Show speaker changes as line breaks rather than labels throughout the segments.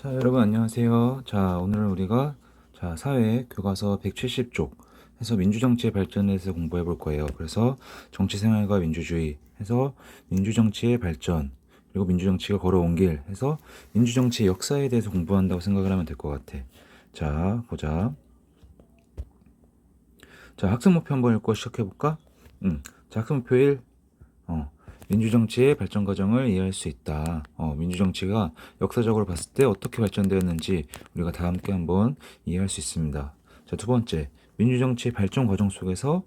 자, 여러분 안녕하세요. 자, 오늘 우리가 사회 교과서 170쪽 해서 민주정치의 발전에 대해서 공부해 볼 거예요. 그래서 정치생활과 민주주의 해서 민주정치의 발전, 그리고 민주정치가 걸어온 길 해서 민주정치의 역사에 대해서 공부한다고 생각을 하면 될 것 같아. 자, 보자. 자, 학습 목표 한번 읽고 시작해 볼까? 자, 학습 목표 1. 민주정치의 발전 과정을 이해할 수 있다. 민주정치가 역사적으로 봤을 때 어떻게 발전되었는지 우리가 다 함께 한번 이해할 수 있습니다. 자, 두 번째, 민주정치의 발전 과정 속에서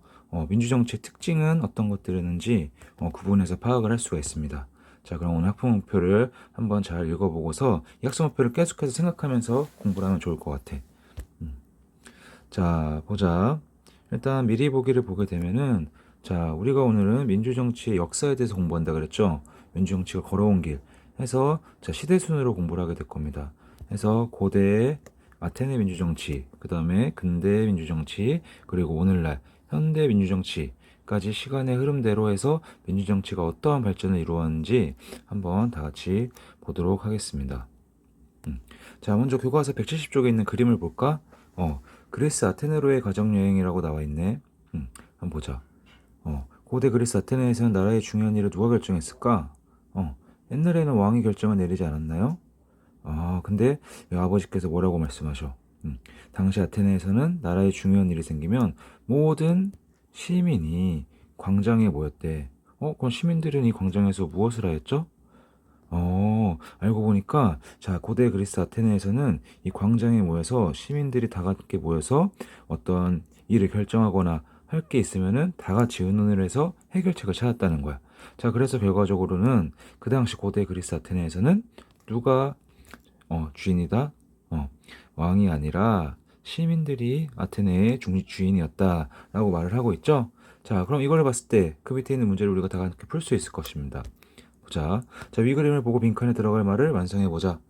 민주정치의 특징은 어떤 것들이었는지 구분해서 파악을 할 수가 있습니다. 자, 그럼 오늘 학습 목표를 한번 잘 읽어보고서 이 학습 목표를 계속해서 생각하면서 공부를 하면 좋을 것 같아. 자, 보자. 일단 미리 보기를 보게 되면은 자, 우리가 오늘은 민주정치의 역사에 대해서 공부한다 그랬죠? 민주정치가 걸어온 길 해서 자, 시대 순으로 공부를 하게 될 겁니다. 해서 고대 아테네 민주정치, 그 다음에 근대 민주정치, 그리고 오늘날 현대 민주정치까지 시간의 흐름대로 해서 민주정치가 어떠한 발전을 이루었는지 한번 다 같이 보도록 하겠습니다. 자, 먼저 교과서 170쪽에 있는 그림을 볼까? 그리스 아테네로의 가정여행이라고 나와 있네. 한번 보자. 고대 그리스 아테네에서는 나라의 중요한 일을 누가 결정했을까? 옛날에는 왕이 결정을 내리지 않았나요? 근데 왜 아버지께서 뭐라고 말씀하셔? 당시 아테네에서는 나라의 중요한 일이 생기면 모든 시민이 광장에 모였대. 그럼 시민들은 이 광장에서 무엇을 하였죠? 알고 보니까, 자, 고대 그리스 아테네에서는 이 광장에 모여서 시민들이 다 같이 모여서 어떤 일을 결정하거나 할 게 있으면은 다 같이 의논을 해서 해결책을 찾았다는 거야. 자, 그래서 결과적으로는 그 당시 고대 그리스 아테네에서는 누가 주인이다? 왕이 아니라 시민들이 아테네의 주인이었다라고 말을 하고 있죠. 자, 그럼 이걸 봤을 때 그 밑에 있는 문제를 우리가 다 함께 풀 수 있을 것입니다. 보자. 자, 위 그림을 보고 빈칸에 들어갈 말을 완성해 보자.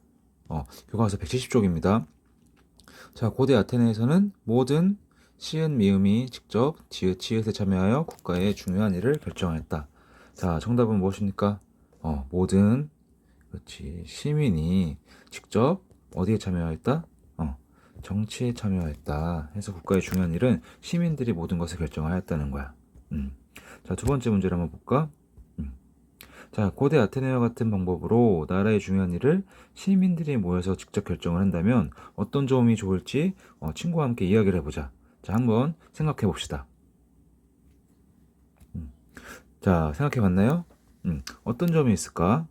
교과서 170쪽입니다. 자, 고대 아테네에서는 모든 시은 미음이 직접 지읒 치읓에 참여하여 국가의 중요한 일을 결정하였다. 자, 정답은 무엇입니까? 모든 그렇지 시민이 직접 어디에 참여하였다? 정치에 참여하였다. 해서 국가의 중요한 일은 시민들이 모든 것을 결정하였다는 거야. 자, 두 번째 문제를 한번 볼까? 자, 고대 아테네와 같은 방법으로 나라의 중요한 일을 시민들이 모여서 직접 결정을 한다면 어떤 점이 좋을지 친구와 함께 이야기를 해보자. 자, 한번 생각해 봅시다. 자, 생각해 봤나요? 어떤 점이 있을까?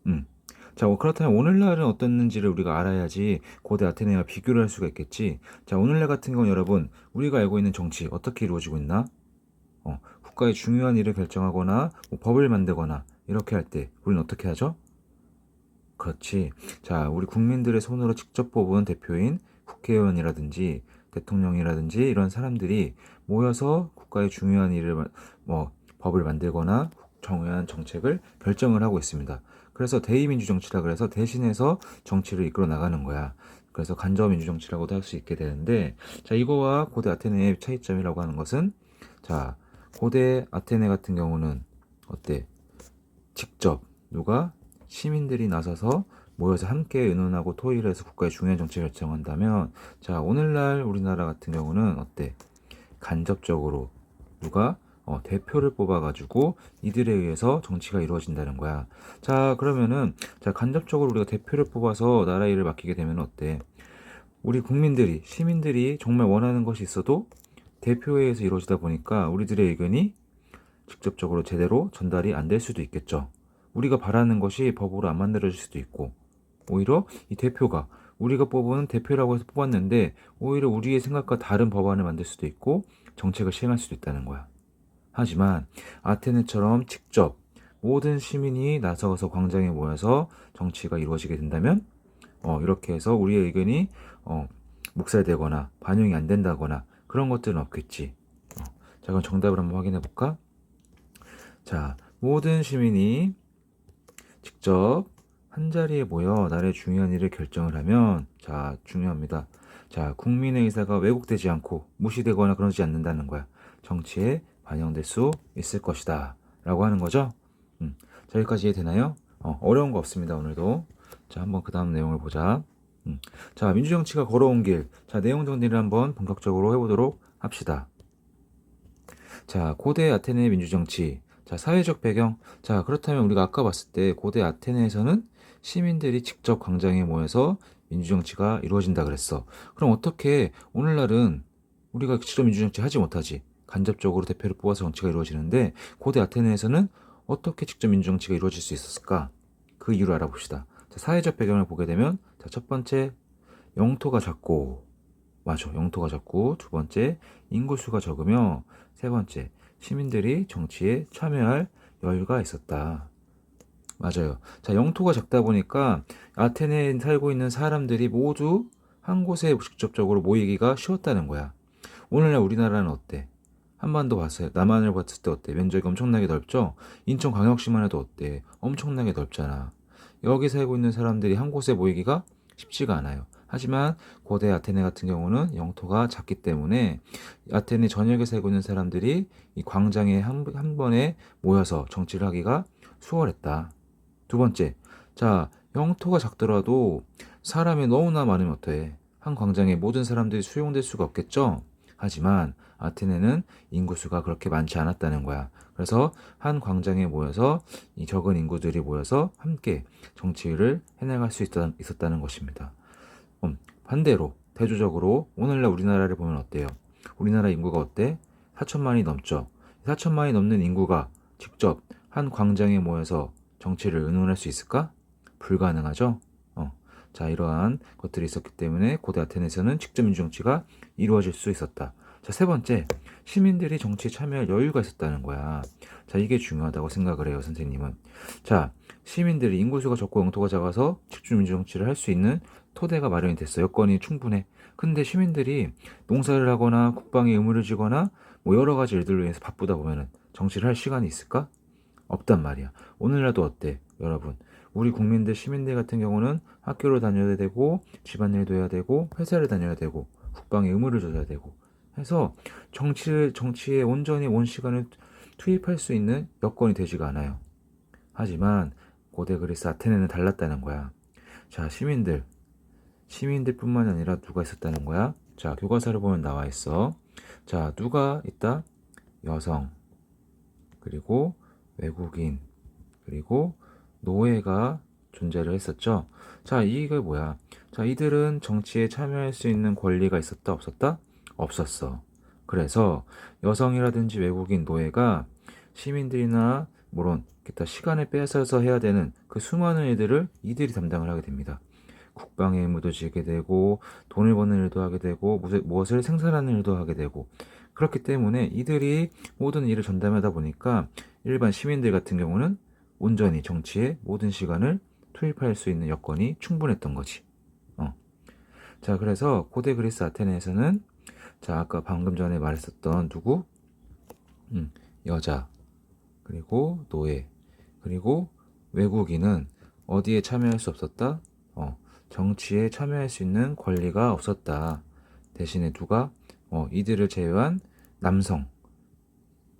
음. 자, 그렇다면 오늘날은 어땠는지를 우리가 알아야지 고대 아테네와 비교를 할 수가 있겠지. 자, 오늘날 같은 경우는 여러분, 우리가 알고 있는 정치 어떻게 이루어지고 있나? 국가의 중요한 일을 결정하거나 뭐 법을 만들거나 이렇게 할 때 우리는 어떻게 하죠? 그렇지. 자, 우리 국민들의 손으로 직접 뽑은 대표인 국회의원이라든지 대통령이라든지 이런 사람들이 모여서 국가의 중요한 일을 법을 만들거나 중요한 정책을 결정을 하고 있습니다. 그래서 대의민주정치라 그래서 대신해서 정치를 이끌어 나가는 거야. 그래서 간접민주정치라고도 할 수 있게 되는데, 자, 이거와 고대 아테네의 차이점이라고 하는 것은, 자, 고대 아테네 같은 경우는 어때? 직접 누가 시민들이 나서서 모여서 함께 의논하고 토의를 해서 국가의 중요한 정책을 결정한다면, 자, 오늘날 우리나라 같은 경우는 어때? 간접적으로 누가 대표를 뽑아가지고 이들에 의해서 정치가 이루어진다는 거야. 자, 그러면은 자, 간접적으로 우리가 대표를 뽑아서 나라 일을 맡기게 되면 어때? 우리 국민들이 시민들이 정말 원하는 것이 있어도 대표에 의해서 이루어지다 보니까 우리들의 의견이 직접적으로 제대로 전달이 안 될 수도 있겠죠. 우리가 바라는 것이 법으로 안 만들어질 수도 있고, 오히려 이 대표가 우리가 뽑은 대표라고 해서 뽑았는데 오히려 우리의 생각과 다른 법안을 만들 수도 있고 정책을 시행할 수도 있다는 거야. 하지만 아테네처럼 직접 모든 시민이 나서서 광장에 모여서 정치가 이루어지게 된다면 이렇게 해서 우리의 의견이 묵살되거나 반영이 안 된다거나 그런 것들은 없겠지. 자, 그럼 정답을 한번 확인해 볼까? 자, 모든 시민이 직접 한자리에 모여 나라의 중요한 일을 결정을 하면, 자, 중요합니다. 자, 국민의 의사가 왜곡되지 않고 무시되거나 그러지 않는다는 거야. 정치에 반영될 수 있을 것이다. 라고 하는 거죠. 자, 여기까지 이해되나요? 어려운 거 없습니다, 오늘도. 자, 한번 그 다음 내용을 보자. 자, 민주정치가 걸어온 길. 자, 내용 정리를 한번 본격적으로 해보도록 합시다. 자, 고대 아테네 민주정치. 자, 사회적 배경. 자, 그렇다면 우리가 아까 봤을 때 고대 아테네에서는 시민들이 직접 광장에 모여서 민주정치가 이루어진다 그랬어. 그럼 어떻게 오늘날은 우리가 직접 민주정치 하지 못하지? 간접적으로 대표를 뽑아서 정치가 이루어지는데 고대 아테네에서는 어떻게 직접 민주정치가 이루어질 수 있었을까? 그 이유를 알아봅시다. 자, 사회적 배경을 보게 되면 자, 첫 번째 영토가 작고 맞아. 영토가 작고 두 번째 인구수가 적으며 세 번째 시민들이 정치에 참여할 여유가 있었다. 맞아요. 자, 영토가 작다 보니까 아테네에 살고 있는 사람들이 모두 한 곳에 직접적으로 모이기가 쉬웠다는 거야. 오늘날 우리나라는 어때? 한반도 봤어요. 남한을 봤을 때 어때? 면적이 엄청나게 넓죠? 인천광역시만 해도 어때? 엄청나게 넓잖아. 여기 살고 있는 사람들이 한 곳에 모이기가 쉽지가 않아요. 하지만 고대 아테네 같은 경우는 영토가 작기 때문에 아테네 전역에 살고 있는 사람들이 이 광장에 한 번에 모여서 정치를 하기가 수월했다. 두 번째, 자, 영토가 작더라도 사람이 너무나 많으면 어때? 한 광장에 모든 사람들이 수용될 수가 없겠죠? 하지만 아테네는 인구수가 그렇게 많지 않았다는 거야. 그래서 한 광장에 모여서 이 적은 인구들이 모여서 함께 정치를 해나갈 수 있었다는 것입니다. 반대로 대조적으로 오늘날 우리나라를 보면 어때요? 우리나라 인구가 어때? 4천만이 넘죠. 4천만이 넘는 인구가 직접 한 광장에 모여서 정치를 의논할 수 있을까? 불가능하죠. 자, 이러한 것들이 있었기 때문에 고대 아테네에서는 직접 민주정치가 이루어질 수 있었다. 자, 세 번째, 시민들이 정치에 참여할 여유가 있었다는 거야. 자, 이게 중요하다고 생각을 해요, 선생님은. 자, 시민들이 인구수가 적고 영토가 작아서 직접 민주정치를 할 수 있는 토대가 마련이 됐어. 여건이 충분해. 근데 시민들이 농사를 하거나 국방에 의무를 지거나 뭐 여러 가지 일들로 인해서 바쁘다 보면은 정치를 할 시간이 있을까? 없단 말이야. 오늘날도 어때, 여러분? 우리 국민들, 시민들 같은 경우는 학교를 다녀야 되고, 집안일도 해야 되고, 회사를 다녀야 되고, 국방에 의무를 져야 되고, 해서 정치에 온전히 온 시간을 투입할 수 있는 여건이 되지가 않아요. 하지만 고대 그리스 아테네는 달랐다는 거야. 자, 시민들뿐만 아니라 누가 있었다는 거야? 자, 교과서를 보면 나와 있어. 자, 누가 있다? 여성, 그리고 외국인, 그리고 노예가 존재를 했었죠. 자, 이게 뭐야? 자, 이들은 정치에 참여할 수 있는 권리가 있었다, 없었다? 없었어. 그래서 여성이라든지 외국인, 노예가 시민들이나 물론 기타 시간을 빼앗아서 해야 되는 그 수많은 일들을 이들이 담당을 하게 됩니다. 국방의 의무도 지게 되고 돈을 버는 일도 하게 되고 무엇을 생산하는 일도 하게 되고 그렇기 때문에 이들이 모든 일을 전담하다 보니까 일반 시민들 같은 경우는 온전히 정치에 모든 시간을 투입할 수 있는 여건이 충분했던 거지. 자, 그래서 고대 그리스 아테네에서는 자, 아까 방금 전에 말했었던 누구? 여자, 그리고 노예, 그리고 외국인은 어디에 참여할 수 없었다? 정치에 참여할 수 있는 권리가 없었다. 대신에 누가? 이들을 제외한 남성,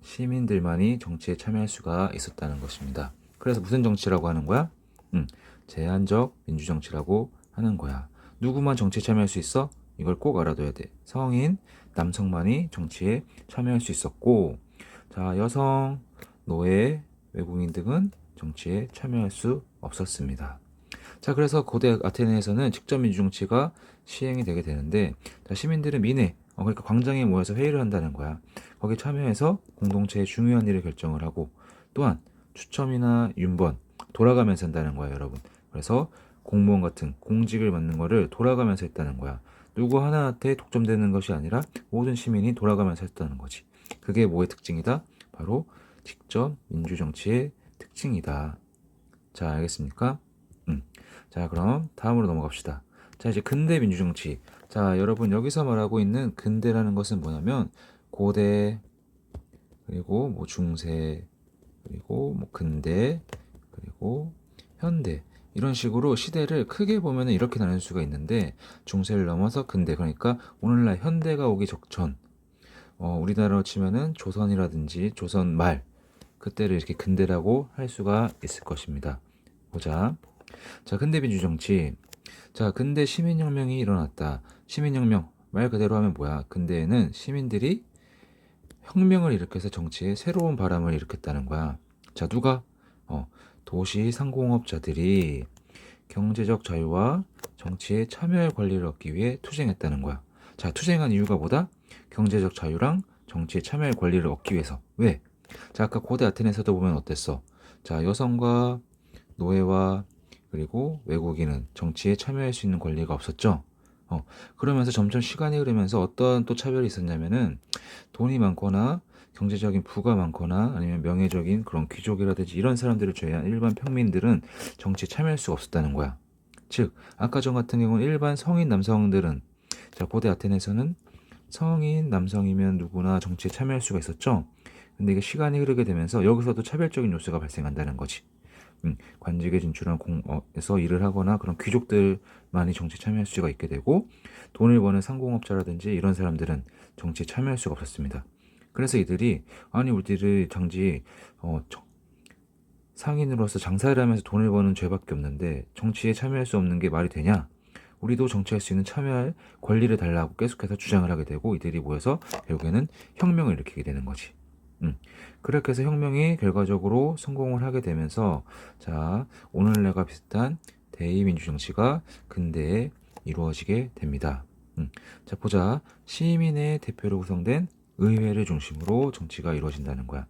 시민들만이 정치에 참여할 수가 있었다는 것입니다. 그래서 무슨 정치라고 하는 거야? 제한적 민주정치라고 하는 거야. 누구만 정치에 참여할 수 있어? 이걸 꼭 알아둬야 돼. 성인, 남성만이 정치에 참여할 수 있었고, 자, 여성, 노예, 외국인 등은 정치에 참여할 수 없었습니다. 자, 그래서 고대 아테네에서는 직접 민주정치가 시행이 되게 되는데, 자, 시민들은 그러니까 광장에 모여서 회의를 한다는 거야. 거기 참여해서 공동체의 중요한 일을 결정을 하고, 또한 추첨이나 윤번, 돌아가면서 한다는 거야, 여러분. 그래서 공무원 같은 공직을 맡는 거를 돌아가면서 했다는 거야. 누구 하나한테 독점되는 것이 아니라 모든 시민이 돌아가면서 했다는 거지. 그게 뭐의 특징이다? 바로 직접 민주정치의 특징이다. 자, 알겠습니까? 자, 그럼 다음으로 넘어갑시다. 자, 이제 근대 민주정치. 자, 여러분 여기서 말하고 있는 근대라는 것은 뭐냐면 고대, 그리고 뭐 중세, 그리고 뭐 근대, 그리고 현대. 이런 식으로 시대를 크게 보면 이렇게 나눌 수가 있는데 중세를 넘어서 근대, 그러니까 오늘날 현대가 오기 적전. 우리나라로 치면은 조선이라든지 조선 말, 그때를 이렇게 근대라고 할 수가 있을 것입니다. 보자. 자, 근대 민주정치. 자, 근대 시민혁명이 일어났다. 시민혁명 말 그대로 하면 뭐야? 근대에는 시민들이 혁명을 일으켜서 정치에 새로운 바람을 일으켰다는 거야. 자, 누가? 도시 상공업자들이 경제적 자유와 정치에 참여할 권리를 얻기 위해 투쟁했다는 거야. 자, 투쟁한 이유가 뭐다? 경제적 자유랑 정치에 참여할 권리를 얻기 위해서. 왜? 자, 아까 고대 아테네에서도 보면 어땠어? 자, 여성과 노예와 그리고 외국인은 정치에 참여할 수 있는 권리가 없었죠. 그러면서 점점 시간이 흐르면서 어떤 또 차별이 있었냐면은 돈이 많거나 경제적인 부가 많거나 아니면 명예적인 그런 귀족이라든지 이런 사람들을 제외한 일반 평민들은 정치에 참여할 수가 없었다는 거야. 즉, 아까 전 같은 경우는 일반 성인 남성들은, 자, 고대 아테네에서는 성인 남성이면 누구나 정치에 참여할 수가 있었죠. 근데 이게 시간이 흐르게 되면서 여기서도 차별적인 요소가 발생한다는 거지. 관직에 진출한 공에서 일을 하거나 그런 귀족들만이 정치에 참여할 수가 있게 되고, 돈을 버는 상공업자라든지 이런 사람들은 정치에 참여할 수가 없었습니다. 그래서 이들이 아니 우리들이 장지 상인으로서 장사를 하면서 돈을 버는 죄밖에 없는데 정치에 참여할 수 없는 게 말이 되냐? 우리도 정치할 수 있는 참여할 권리를 달라고 계속해서 주장을 하게 되고, 이들이 모여서 결국에는 혁명을 일으키게 되는 거지. 그렇게 해서 혁명이 결과적으로 성공을 하게 되면서, 자, 오늘날과 비슷한 대의민주 정치가 근대에 이루어지게 됩니다. 자, 보자. 시민의 대표로 구성된 의회를 중심으로 정치가 이루어진다는 거야.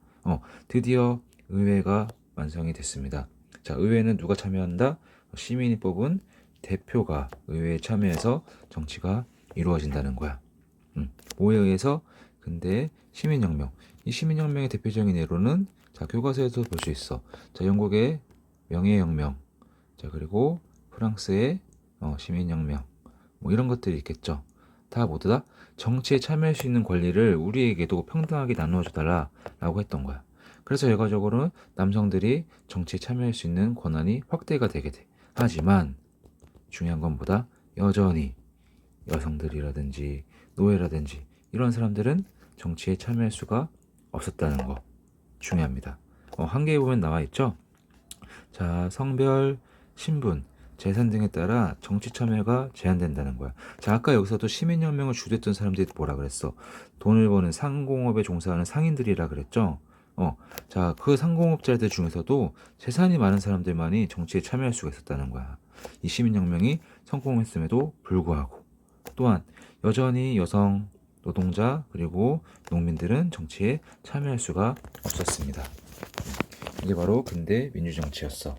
드디어 의회가 완성이 됐습니다. 자, 의회는 누가 참여한다? 시민이 뽑은 대표가 의회에 참여해서 정치가 이루어진다는 거야. 뭐에 의해서? 근대 시민혁명. 이 시민혁명의 대표적인 예로는, 자, 교과서에서 볼 수 있어. 자, 영국의 명예혁명. 자, 그리고 프랑스의 시민혁명. 뭐 이런 것들이 있겠죠. 다 모두 다 정치에 참여할 수 있는 권리를 우리에게도 평등하게 나누어 줘달라라고 했던 거야. 그래서 결과적으로는 남성들이 정치에 참여할 수 있는 권한이 확대가 되게 돼. 하지만 중요한 건 뭐다? 여전히 여성들이라든지 노예라든지 이런 사람들은 정치에 참여할 수가 없었다는 거 중요합니다. 한계에 보면 나와 있죠. 자, 성별, 신분, 재산 등에 따라 정치 참여가 제한된다는 거야. 자, 아까 여기서도 시민혁명을 주도했던 사람들이 뭐라 그랬어? 돈을 버는 상공업에 종사하는 상인들이라 그랬죠. 자, 그 상공업자들 중에서도 재산이 많은 사람들만이 정치에 참여할 수가 있었다는 거야. 이 시민혁명이 성공했음에도 불구하고, 또한 여전히 여성, 노동자, 그리고 농민들은 정치에 참여할 수가 없었습니다. 이게 바로 근대 민주정치였어.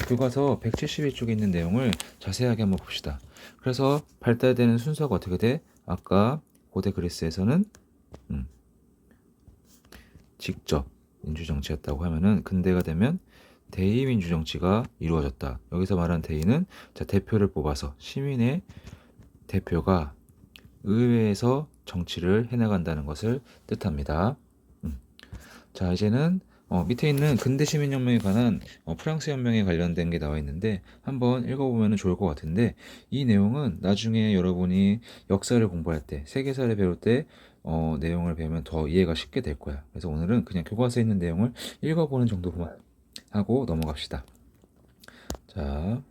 교과서 171쪽에 있는 내용을 자세하게 한번 봅시다. 그래서 발달되는 순서가 어떻게 돼? 아까 고대 그리스에서는 직접 민주정치였다고 하면은, 근대가 되면 대의 민주정치가 이루어졌다. 여기서 말한 대의는, 자, 대표를 뽑아서 시민의 대표가 의회에서 정치를 해나간다는 것을 뜻합니다. 자, 이제는 밑에 있는 근대 시민혁명에 관한 프랑스 혁명에 관련된 게 나와 있는데 한번 읽어보면 좋을 것 같은데, 이 내용은 나중에 여러분이 역사를 공부할 때, 세계사를 배울 때 내용을 배우면 더 이해가 쉽게 될 거야. 그래서 오늘은 그냥 교과서에 있는 내용을 읽어보는 정도만 하고 넘어갑시다. 자,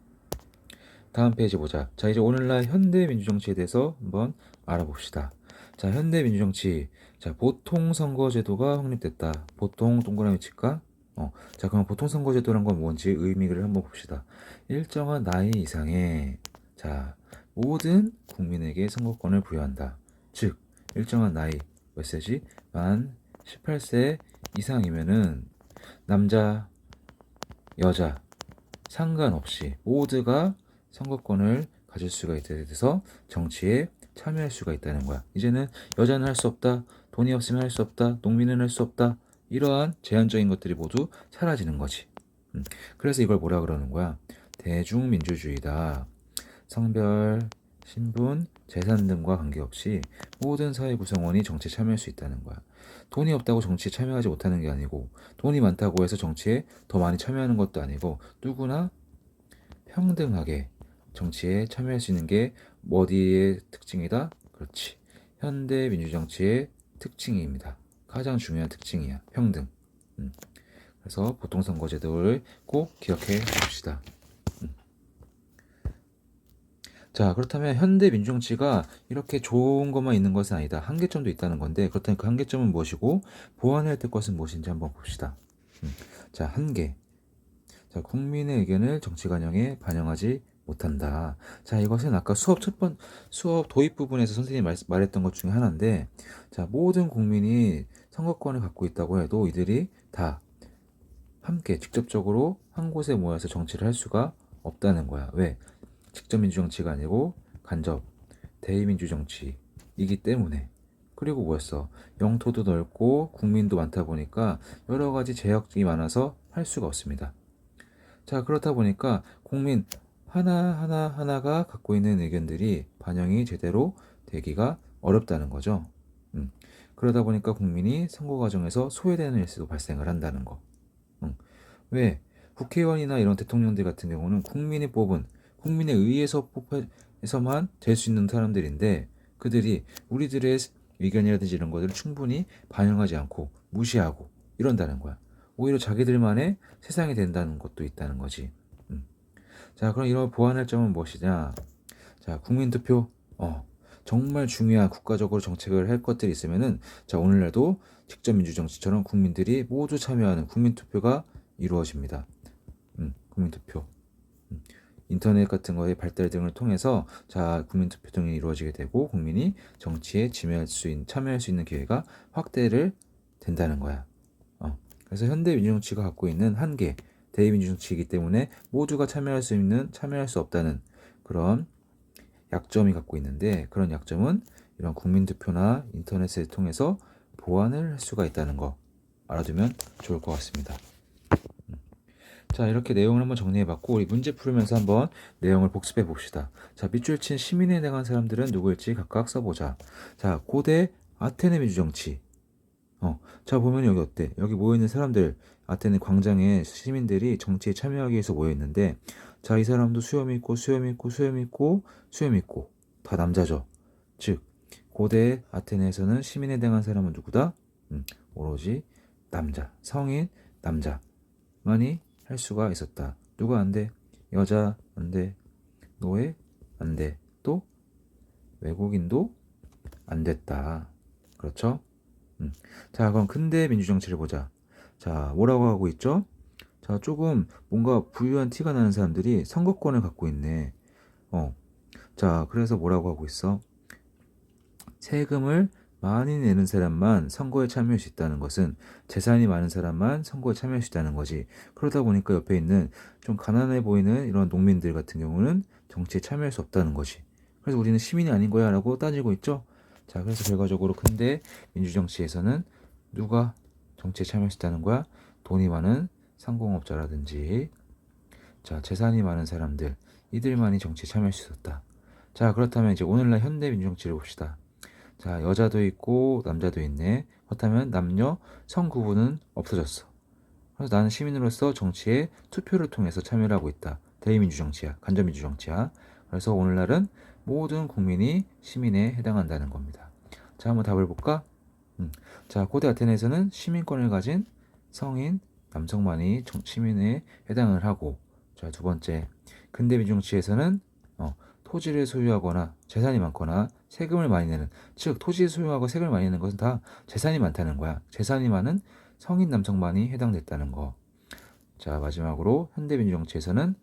다음 페이지 보자. 자, 이제 오늘날 현대 민주정치에 대해서 한번 알아봅시다. 자, 현대 민주정치. 자, 보통선거제도가 확립됐다. 보통 동그라미 칠까? 자, 그럼 보통선거제도란 건 뭔지 의미를 한번 봅시다. 일정한 나이 이상의, 자, 모든 국민에게 선거권을 부여한다. 즉, 일정한 나이, 몇 세지? 만 18세 이상이면은 남자, 여자 상관없이 모두가 선거권을 가질 수가 있게 돼서 정치에 참여할 수가 있다는 거야. 이제는 여자는 할 수 없다, 돈이 없으면 할 수 없다, 농민은 할 수 없다, 이러한 제한적인 것들이 모두 사라지는 거지. 그래서 이걸 뭐라 그러는 거야? 대중민주주의다. 성별, 신분, 재산 등과 관계없이 모든 사회 구성원이 정치에 참여할 수 있다는 거야. 돈이 없다고 정치에 참여하지 못하는 게 아니고, 돈이 많다고 해서 정치에 더 많이 참여하는 것도 아니고, 누구나 평등하게 정치에 참여할 수 있는 게 어디의 특징이다? 그렇지. 현대 민주정치의 특징입니다. 가장 중요한 특징이야. 평등. 그래서 보통선거제도를 꼭 기억해 봅시다. 자, 그렇다면 현대 민주정치가 이렇게 좋은 것만 있는 것은 아니다. 한계점도 있다는 건데, 그렇다면 그 한계점은 무엇이고 보완해야 될 것은 무엇인지 한번 봅시다. 자, 한계. 자, 국민의 의견을 정치 관영에 반영하지 못한다. 자, 이것은 아까 수업 도입 부분에서 선생님이 말했던 것 중에 하나인데, 자, 모든 국민이 선거권을 갖고 있다고 해도 이들이 다 함께 직접적으로 한 곳에 모여서 정치를 할 수가 없다는 거야. 왜? 직접 민주정치가 아니고 간접 대의민주정치이기 때문에. 그리고 뭐였어? 영토도 넓고 국민도 많다 보니까 여러 가지 제약이 많아서 할 수가 없습니다. 자, 그렇다 보니까 국민 하나가 갖고 있는 의견들이 반영이 제대로 되기가 어렵다는 거죠. 그러다 보니까 국민이 선거 과정에서 소외되는 일수도 발생을 한다는 거. 왜? 국회의원이나 이런 대통령들 같은 경우는 국민이 뽑은, 국민에 의해서 뽑혀서만 될 수 있는 사람들인데, 그들이 우리들의 의견이라든지 이런 것들을 충분히 반영하지 않고 무시하고 이런다는 거야. 오히려 자기들만의 세상이 된다는 것도 있다는 거지. 자, 그럼 이런 보완할 점은 무엇이냐? 자, 국민투표. 정말 중요한 국가적으로 정책을 할 것들이 있으면은, 자, 오늘날도 직접 민주정치처럼 국민들이 모두 참여하는 국민투표가 이루어집니다. 국민투표. 인터넷 같은 거의 발달 등을 통해서 자, 국민투표 등이 이루어지게 되고 국민이 정치에 참여할 수 있는 기회가 확대를 된다는 거야. 그래서 현대 민주정치가 갖고 있는 한계, 대의민주정치이기 때문에 모두가 참여할 수 없다는 그런 약점이 갖고 있는데, 그런 약점은 이런 국민투표나 인터넷을 통해서 보완을 할 수가 있다는 거 알아두면 좋을 것 같습니다. 자, 이렇게 내용을 한번 정리해봤고, 우리 문제 풀으면서 한번 내용을 복습해 봅시다. 자, 밑줄 친 시민에 해당한 사람들은 누구일지 각각 써보자. 자, 고대 아테네 민주정치. 자, 보면 여기 어때? 여기 모여있는 사람들, 아테네 광장에 시민들이 정치에 참여하기 위해서 모여있는데, 자, 이 사람도 수염 있고, 다 남자죠. 즉, 고대 아테네에서는 시민에 해당한 사람은 누구다? 오로지 남자, 성인 남자만이 할 수가 있었다. 누가 안 돼? 여자 안 돼. 노예 안 돼. 또 외국인도 안 됐다. 그렇죠? 자, 그럼 근대 민주정치를 보자. 자, 뭐라고 하고 있죠? 자, 조금 뭔가 부유한 티가 나는 사람들이 선거권을 갖고 있네. 자, 그래서 뭐라고 하고 있어? 세금을 많이 내는 사람만 선거에 참여할 수 있다는 것은 재산이 많은 사람만 선거에 참여할 수 있다는 거지. 그러다 보니까 옆에 있는 좀 가난해 보이는 이런 농민들 같은 경우는 정치에 참여할 수 없다는 거지. 그래서 우리는 시민이 아닌 거야 라고 따지고 있죠. 자, 그래서 결과적으로 근대 민주정치에서는 누가 정치에 참여할 수 있다는 거야? 돈이 많은 상공업자라든지, 자, 재산이 많은 사람들, 이들만이 정치에 참여할 수 있었다. 자, 그렇다면 이제 오늘날 현대 민주정치를 봅시다. 자, 여자도 있고 남자도 있네. 그렇다면 남녀 성 구분은 없어졌어. 그래서 나는 시민으로서 정치에 투표를 통해서 참여를 하고 있다. 대의민주정치야. 간접민주정치야. 그래서 오늘날은 모든 국민이 시민에 해당한다는 겁니다. 자, 한번 답을 볼까? 자, 고대 아테네에서는 시민권을 가진 성인 남성만이 시민에 해당을 하고, 자, 두 번째, 근대 민주정치에서는 토지를 소유하거나 재산이 많거나 세금을 많이 내는, 즉 토지를 소유하고 세금을 많이 내는 것은 다 재산이 많다는 거야. 재산이 많은 성인 남성만이 해당됐다는 거. 자, 마지막으로 현대민주정치에서는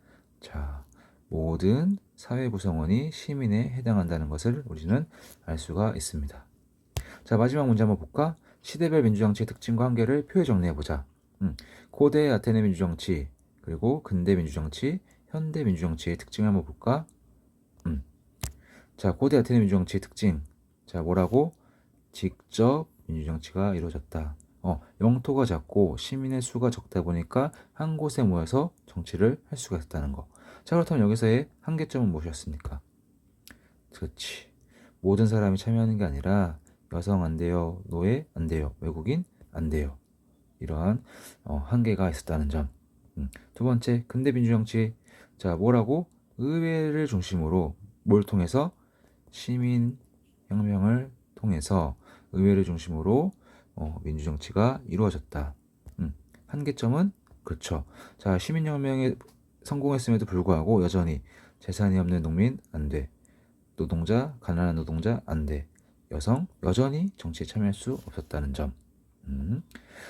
자, 모든 사회 구성원이 시민에 해당한다는 것을 우리는 알 수가 있습니다. 자, 마지막 문제 한번 볼까? 시대별 민주정치의 특징과 한계를 표에 정리해보자. 고대 아테네 민주정치, 그리고 근대 민주정치, 현대 민주정치의 특징을 한번 볼까? 자, 고대 아테네 민주정치의 특징. 자, 뭐라고? 직접 민주정치가 이루어졌다. 영토가 작고 시민의 수가 적다 보니까 한 곳에 모여서 정치를 할 수가 있다는 거. 자, 그렇다면 여기서의 한계점은 무엇이었습니까? 그렇지. 모든 사람이 참여하는 게 아니라 여성 안 돼요, 노예 안 돼요, 외국인 안 돼요. 이러한 한계가 있었다는 점. 두 번째, 근대 민주정치. 자, 뭐라고? 의회를 중심으로 뭘 통해서? 시민혁명을 통해서 의회를 중심으로 민주정치가 이루어졌다. 한계점은 그렇죠. 자, 시민혁명에 성공했음에도 불구하고 여전히 재산이 없는 농민 안 돼. 노동자, 가난한 노동자 안 돼. 여성 여전히 정치에 참여할 수 없었다는 점.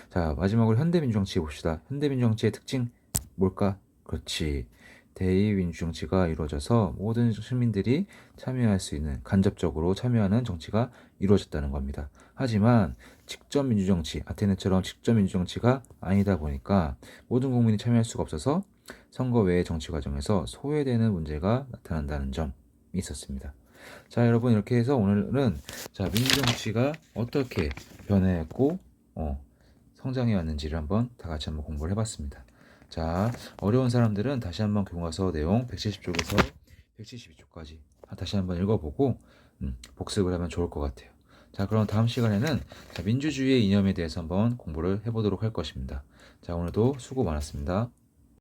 자, 마지막으로 현대민주정치 봅시다. 현대민주정치의 특징 뭘까? 그렇지. 대의민주정치가 이루어져서 모든 시민들이 참여할 수 있는, 간접적으로 참여하는 정치가 이루어졌다는 겁니다. 하지만 직접 민주정치, 아테네처럼 직접 민주정치가 아니다 보니까 모든 국민이 참여할 수가 없어서 선거 외의 정치 과정에서 소외되는 문제가 나타난다는 점이 있었습니다. 자, 여러분, 이렇게 해서 오늘은 자, 민주정치가 어떻게 변해했고 성장해 왔는지를 한번 다 같이 한번 공부를 해봤습니다. 자, 어려운 사람들은 다시 한번 교과서 내용 170쪽에서 172쪽까지 다시 한번 읽어보고 복습을 하면 좋을 것 같아요. 자, 그럼 다음 시간에는 자, 민주주의의 이념에 대해서 한번 공부를 해보도록 할 것입니다. 자, 오늘도 수고 많았습니다.